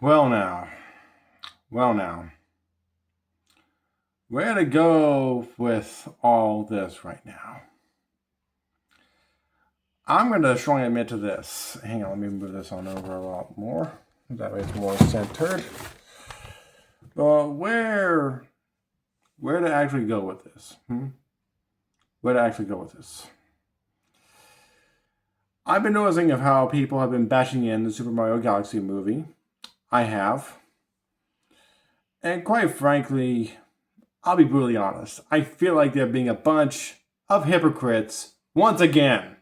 Well, now, well, now, where to go with all this right now? I'm going to strongly admit to this. Hang on, let me move this on over a lot more. That way it's more centered. Where to actually go with this? Where to actually go with this? I've been noticing of how people have been bashing in the Super Mario Galaxy movie. I have. And quite frankly, I'll be brutally honest. I feel like they're being a bunch of hypocrites once again.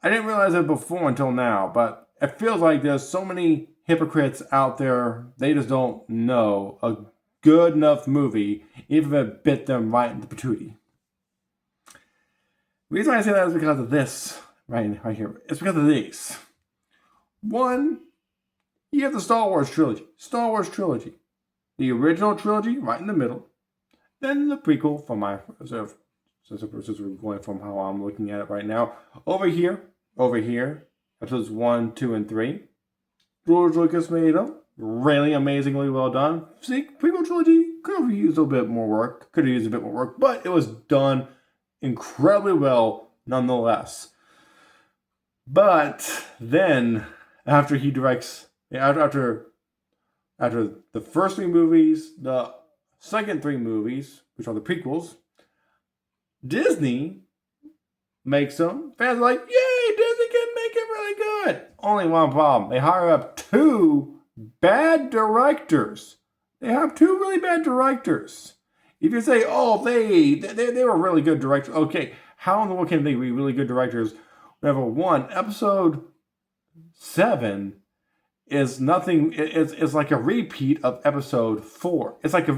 I didn't realize it before until now, but it feels like there's so many hypocrites out there, they just don't know a good enough movie, even if it bit them right in the patootie. The reason I say that is because of this, right here. It's because of these. One, you have the Star Wars trilogy. Star Wars trilogy. The original trilogy, right in the middle. Then the prequel from my since we're going from how I'm looking at it right now. Over here, episodes 1, 2, and 3. George Lucas made them. Really amazingly well done. See, prequel trilogy could have used a bit more work. But it was done incredibly well nonetheless. But then, after he directs, after the first 3 movies, the second 3 movies, which are the prequels, Disney makes them. Fans are like, yay, Disney can make it really good. Only one problem. They hire up 2 bad directors. They have 2 really bad directors. If you say, oh, they were really good directors. Okay, how in the world can they be really good directors? Whenever one, episode 7 is nothing. It's like a repeat of episode 4. It's like a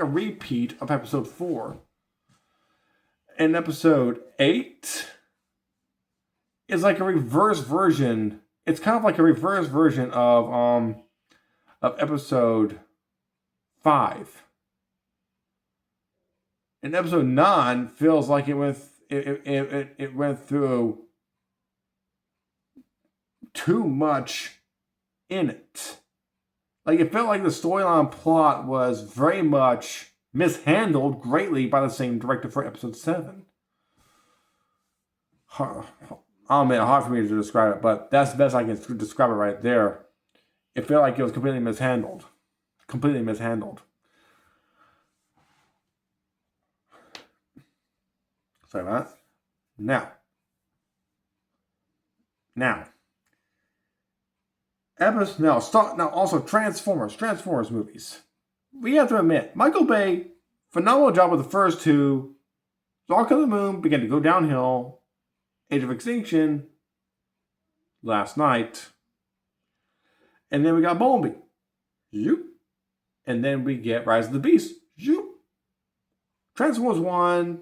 repeat of episode 4. And episode 8 is like a reverse version. It's kind of like a reverse version of episode 5. And episode 9 feels like it went through too much in it. Like, it felt like the storyline plot was very much mishandled greatly by the same director for episode 7. I'll admit, hard for me to describe it, but that's the best I can describe it right there. It felt like it was completely mishandled. Completely mishandled. Sorry about that. Now. Also Transformers movies. We have to admit, Michael Bay, phenomenal job with the first 2. Dark of the Moon began to go downhill. Age of Extinction, last night. And then we got Bumblebee. Zoop. And then we get Rise of the Beast. Zoop. Transformers 1,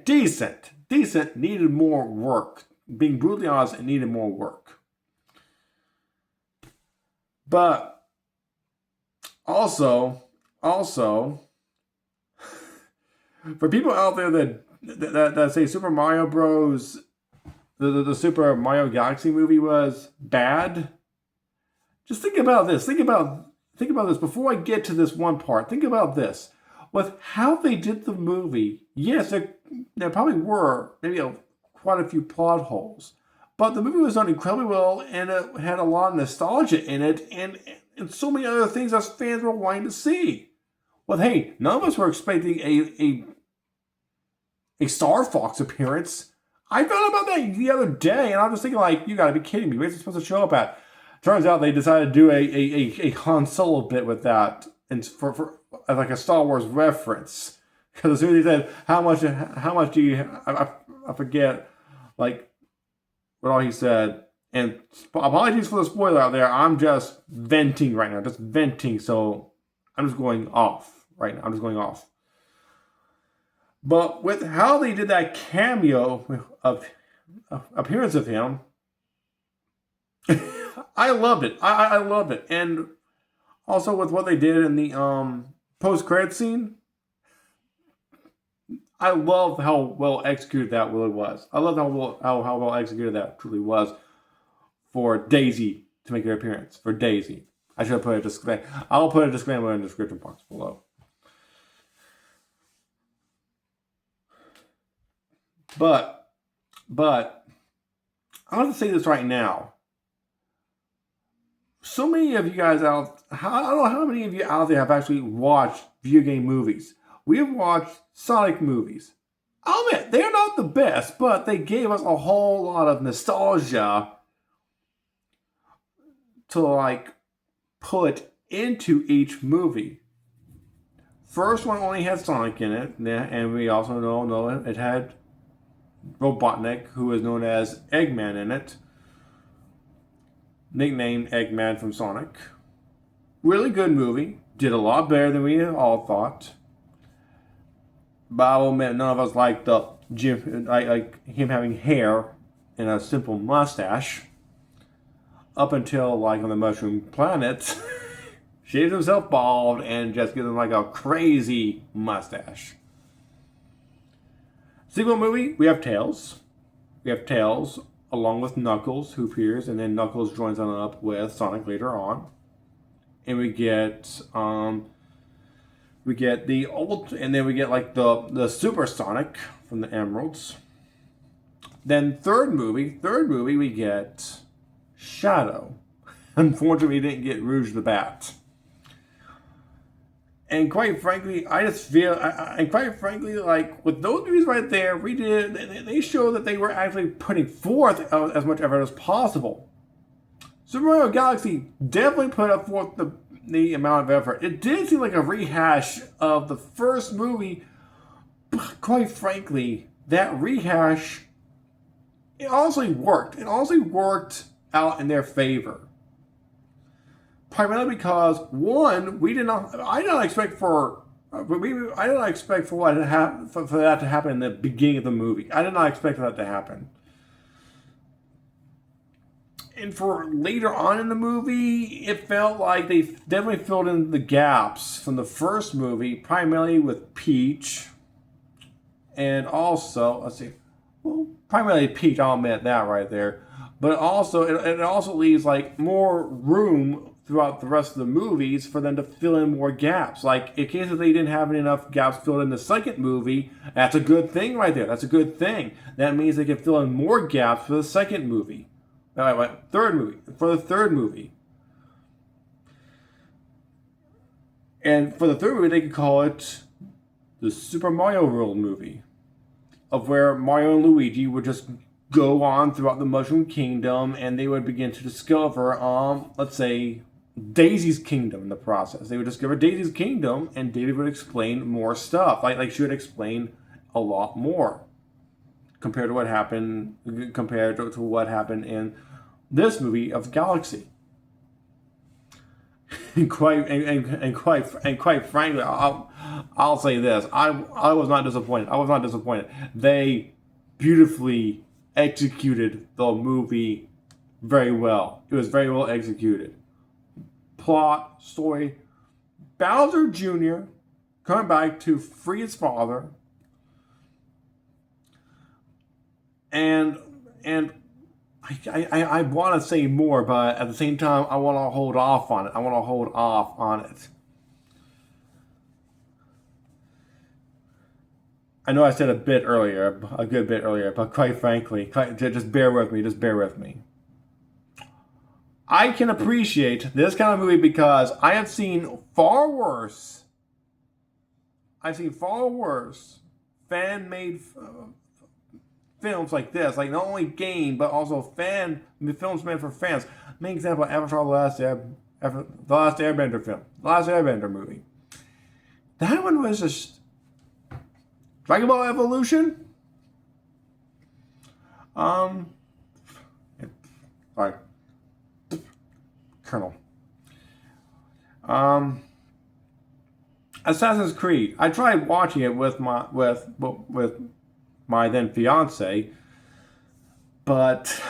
decent. Decent, needed more work. Being brutally honest, it needed more work. But also, for people out there that say Super Mario Bros. The Super Mario Galaxy movie was bad, just think about this. Think about this before I get to this one part. Think about this. With how they did the movie, yes, there probably were maybe quite a few plot holes. But the movie was done incredibly well, and it had a lot of nostalgia in it, and so many other things us fans were wanting to see. Well, hey, none of us were expecting a Star Fox appearance. I found out about that the other day, and I was thinking, like, you gotta be kidding me. Where's it supposed to show up at? Turns out they decided to do a Han Solo bit with that, and for like a Star Wars reference. Because as soon as he said, how much do you, I forget, like, what all he said. And apologies for the spoiler out there. I'm just venting right now. Just venting. So I'm just going off right now. I'm just going off. But with how they did that cameo of appearance of him, I loved it. I loved it. And also with what they did in the post-credit scene, I love how well executed that really was. I love how well executed that truly was. for Daisy to make her appearance. For Daisy. I should have put a disclaimer. I'll put a disclaimer in the description box below. But I want to say this right now. So many of you guys out, I don't know how many of you out there have actually watched video game movies. We have watched Sonic movies. I'll admit, they're not the best, but they gave us a whole lot of nostalgia to like put into each movie. First one only had Sonic in it, and we also know it had Robotnik, who is known as Eggman in it. Nicknamed Eggman from Sonic. Really good movie. Did a lot better than we all thought. But I will admit, none of us liked like him having hair and a simple mustache. Up until like on the Mushroom Planet, shaves himself bald and just gives him like a crazy mustache. Sequel movie, we have Tails. We have Tails along with Knuckles, who appears, and then Knuckles joins on up with Sonic later on. And we get the old, and then we get like the Super Sonic from the Emeralds. Then third movie we get Shadow. Unfortunately, we didn't get Rouge the Bat. And quite frankly, I just feel, like with those movies right there, they show that they were actually putting forth as much effort as possible. Super Mario Galaxy definitely put up forth the amount of effort. It did seem like a rehash of the first movie, but quite frankly, that rehash, it honestly worked. It honestly worked out in their favor. Primarily because, one, I did not expect for what for that to happen in the beginning of the movie. I did not expect that to happen. And for later on in the movie, it felt like they definitely filled in the gaps from the first movie, primarily with Peach, and also primarily Peach. I'll admit that right there. But also, it also leaves like more room throughout the rest of the movies for them to fill in more gaps. Like, in case they didn't have enough gaps filled in the second movie, that's a good thing right there. That's a good thing. That means they can fill in more gaps for the second movie. Third movie. And for the third movie, they could call it the Super Mario World movie, of where Mario and Luigi would just go on throughout the Mushroom Kingdom, and they would begin to discover, let's say, Daisy's Kingdom in the process. They would discover Daisy's Kingdom, and Daisy would explain more stuff. Like she would explain a lot more compared to what happened in this movie of Galaxy. And quite frankly, I'll say this: I was not disappointed. They beautifully executed the movie very well. It was very well executed. Plot, story, Bowser Jr. coming back to free his father, and I want to say more, but at the same time, I want to hold off on it. I know I said a good bit earlier, but quite frankly, just bear with me. I can appreciate this kind of movie because I have seen far worse. Fan-made films like this, like not only game but also films made for fans. Main example: Avatar: The Last Airbender film, the Last Airbender movie. That one was just Dragon Ball Evolution. Sorry. Colonel. Assassin's Creed. I tried watching it with my then fiance, but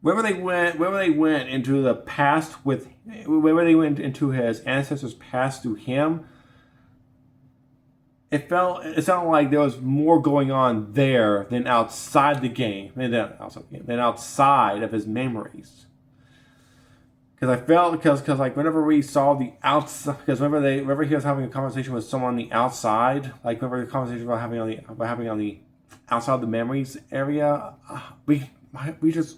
whenever they went into the past whenever they went into his ancestors' past to him, it sounded like there was more going on there than outside the game, than outside of his memories. Because I felt because like whenever we saw the outside, because whenever he was having a conversation with someone on the outside, like whenever the conversation about having on the outside of the memories area, we just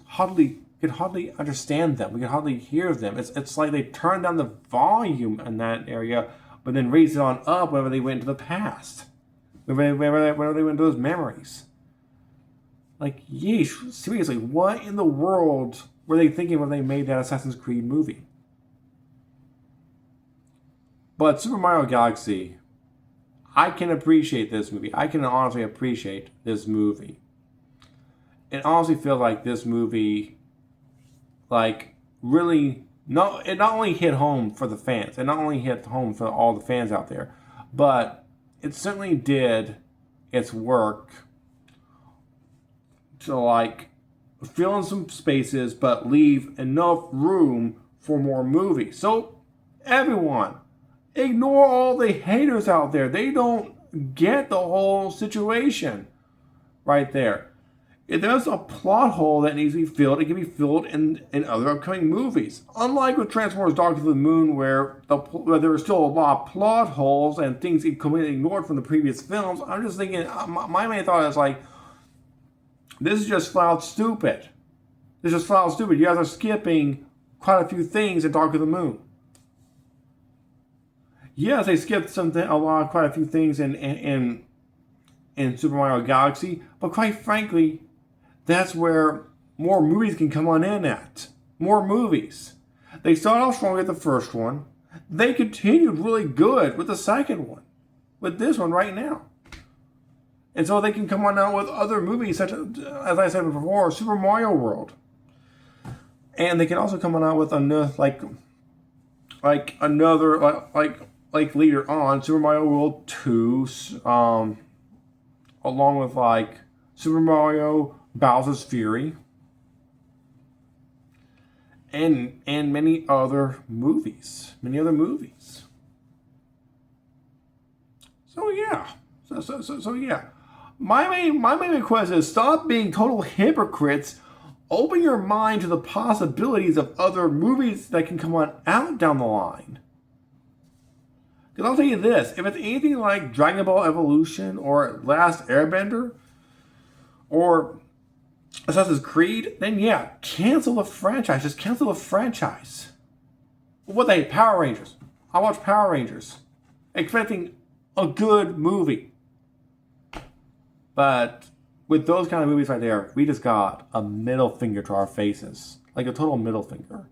could hardly understand them. We could hardly hear them. It's like they turned down the volume in that area, but then raised it on up whenever they went into the past, whenever they went into those memories. Like, yeesh, seriously, what in the world were they thinking when they made that Assassin's Creed movie? But Super Mario Galaxy, I can appreciate this movie. I can honestly appreciate this movie. It honestly feels like this movie, like, really, it not only hit home for the fans, it not only hit home for all the fans out there, but it certainly did its work to, like, fill in some spaces, but leave enough room for more movies. So, everyone, ignore all the haters out there. They don't get the whole situation right there. If there's a plot hole that needs to be filled, it can be filled in other upcoming movies. Unlike with Transformers Dark of the Moon, where there are still a lot of plot holes and things completely ignored from the previous films, I'm just thinking, my main thought is like, this is just flat out stupid. This is just flat out stupid. You guys are skipping quite a few things in Dark of the Moon. Yes, they skipped quite a few things in Super Mario Galaxy, but quite frankly, that's where more movies can come on in at. More movies. They started off strong with the first one. They continued really good with the second one. With this one right now. And so they can come on out with other movies such as I said before, Super Mario World. And they can also come on out with another like later on, Super Mario World 2, along with like Super Mario Bowser's Fury, and many other movies. So yeah. So yeah. My main request is stop being total hypocrites. Open your mind to the possibilities of other movies that can come on out down the line. Because I'll tell you this, if it's anything like Dragon Ball Evolution or Last Airbender or Assassin's Creed, then yeah, cancel the franchise. Just cancel the franchise. What they Power Rangers. I watched Power Rangers expecting a good movie. But with those kind of movies right there, we just got a middle finger to our faces. Like a total middle finger.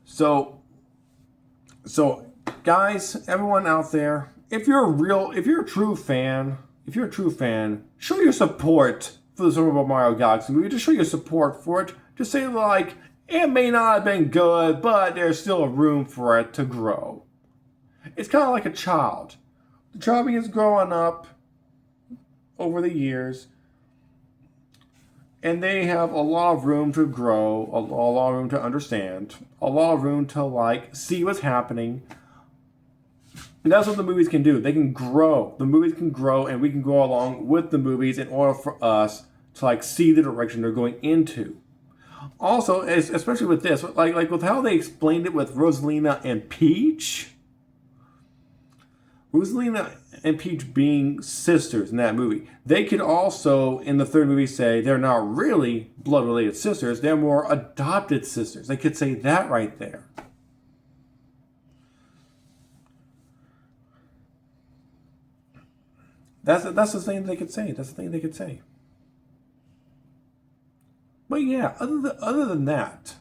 So guys, everyone out there, if you're a true fan, show your support for the Super Mario Galaxy movie. Just show your support for it. Just say like, it may not have been good, but there's still a room for it to grow. It's kind of like a child. The child begins growing up over the years, and they have a lot of room to grow, a lot of room to understand, a lot of room to like see what's happening. And that's what the movies can do. They can grow. The movies can grow, and we can go along with the movies in order for us to like see the direction they're going into. Also, especially with this, like with how they explained it with Rosalina and Peach. Rosalina and Peach being sisters in that movie. They could also, in the third movie, say they're not really blood-related sisters. They're more adopted sisters. They could say that right there. That's the thing they could say. That's the thing they could say. But yeah, other than that,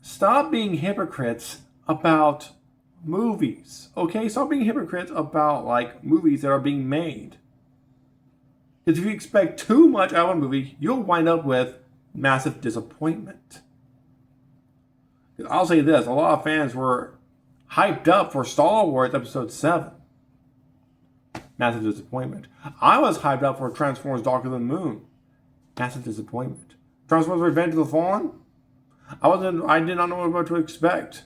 stop being hypocrites about movies. Okay? Stop being hypocrites about like movies that are being made. Because if you expect too much out of a movie, you'll wind up with massive disappointment. I'll say this, a lot of fans were hyped up for Star Wars Episode 7. Massive disappointment. I was hyped up for Transformers Dark of the Moon. Massive disappointment. Transformers Revenge of the Fallen? I did not know what to expect.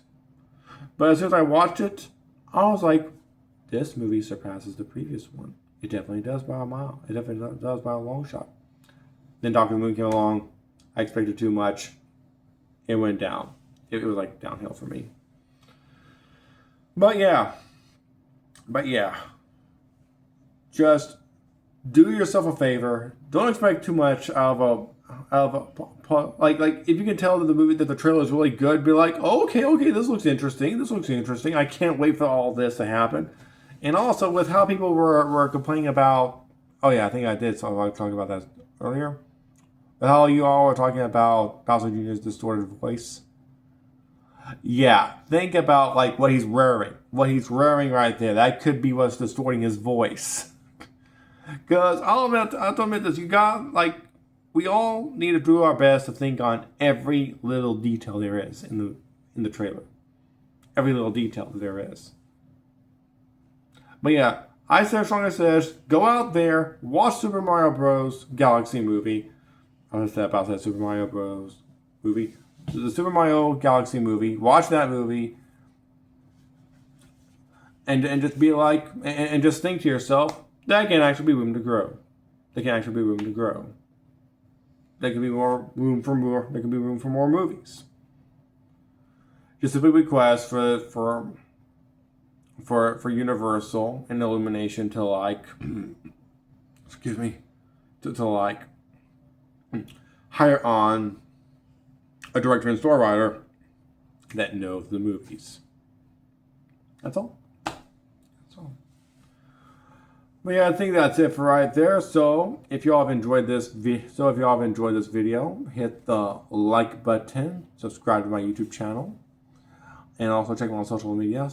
But as soon as I watched it, I was like, this movie surpasses the previous one. It definitely does by a mile. It definitely does by a long shot. Then Doctor Moon came along. I expected too much. It went down. It was like downhill for me. But yeah. Just do yourself a favor. Don't expect too much out of a like if you can tell that the trailer is really good, be like, oh, okay, this looks interesting. I can't wait for all this to happen. And also with how people were complaining about, oh yeah, I think I did. So I was talking about that earlier. But how you all were talking about Bowser Jr.'s distorted voice. Yeah, think about like what he's wearing. What he's wearing right there. That could be what's distorting his voice. Because I'll admit this, we all need to do our best to think on every little detail there is in the trailer. Every little detail that there is. But yeah, I say strong as this, go out there, watch Super Mario Bros. Galaxy movie. I'm going to say about that Super Mario Bros. Movie. The Super Mario Galaxy movie. Watch that movie. And just be like, and just think to yourself, that can actually be room to grow. There can actually be room to grow. There can be more room for more. There can be room for more movies. Just a big request for Universal and Illumination to like, excuse me, to like hire on a director and story writer that knows the movies. That's all. But yeah, I think that's it for right there. So if y'all have enjoyed this video, hit the like button, subscribe to my YouTube channel, and also check me on social media.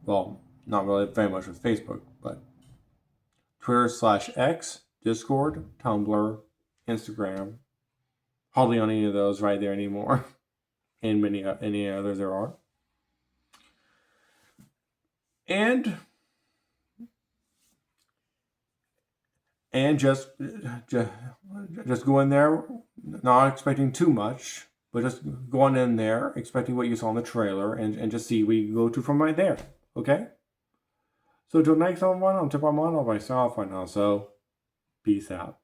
Well, not really very much with Facebook, but Twitter/X, Discord, Tumblr, Instagram. Hardly on any of those right there anymore, and any others there are. And just go in there, not expecting too much, but just going in there, expecting what you saw in the trailer, and just see where you go to from right there. Okay? So till next time, I'm Tip Armando myself right now, so peace out.